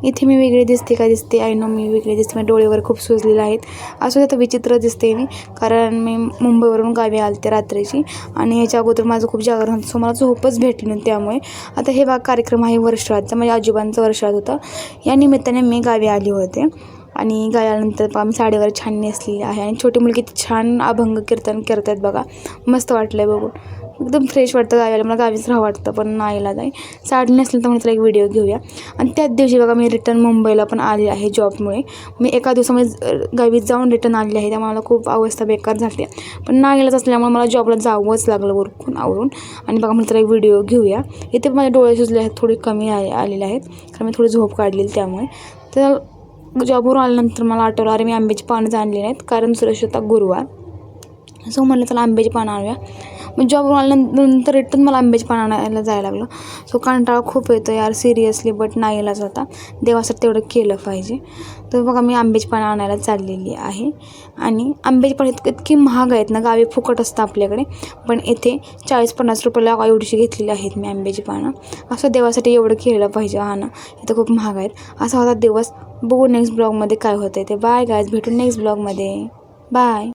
इथे मी वेगळी दिसते का दिसते, आय नो मी वेगळी दिसते, माझ्या डोळेवर खूप सुजलेलं आहेत. असं तर विचित्र दिसते मी, कारण मी मुंबईवरून गावी आलते रात्रीची आणि याच्या अगोदर माझं खूप जागरण होतं, सो मला झोपच भेटली नाही. त्यामुळे आता हे कार्यक्रम आहे वर्षाचा, माझ्या आजोबांचं वर्षात होतं. या निमित्ताने मी गावी आली होते आणि गावी आल्यानंतर मी साडीवर छान नेसलेली आहे आणि छोटी मुलगी छान अभंग कीर्तन करत आहेत बघा. मस्त वाटलं आहे बघून, एकदम फ्रेश वाटतं. गावी मला गावीच राहावं वाटतं, पण नाहीला जाई साडी नेसली तर म्हटलं एक व्हिडिओ घेऊया. आणि त्याच दिवशी बघा मी रिटर्न मुंबईला पण आली आहे जॉबमुळे. मी एका दिवसामध्ये गावी जाऊन रिटर्न आली आहे, त्यामुळे मला खूप अवस्था बेकार झाली. पण नाईलाज असल्यामुळे मला जॉबला जावंच लागलं वरकून आवरून. आणि बघा म्हटलं एक व्हिडिओ घेऊया. इथे माझे डोळे सुजले आहेत, थोडे कमी आलेले आहेत, कारण मी थोडी झोप काढलेली त्यामुळे. तर जॉबवरून आल्यानंतर मला आठवलं, अरे मी आंब्याची पानं आणली नाहीत, कारण सुरेश होता गुरुवार. सो म्हणलं चला आंब्याची पानं आणूया. मग जॉबवरून आल्यानंतर रिटर्न मला आंब्याची पानं आणायला जायला लागलं. सो कंटाळा खूप येतो यार सिरियसली, बट नाईलाज होता, देवासाठी तेवढं केलं पाहिजे. तर बघा मी आंब्याची पानं आणायला चाललेली आहे. आणि आंब्याची पानं इतकी महाग आहेत ना, गावी फुकट असतं आपल्याकडे, पण इथे 40-50 रुपयाला एवढीशी घेतलेली आहेत मी आंब्याची पानं. असं देवासाठी एवढं केलं पाहिजे. हा ना, इथं खूप महाग आहेत. असा होता दिवस. बघू नेक्स्ट ब्लॉगमध्ये काय होतं ते. बाय गायज, भेटून नेक्स्ट ब्लॉगमध्ये. बाय.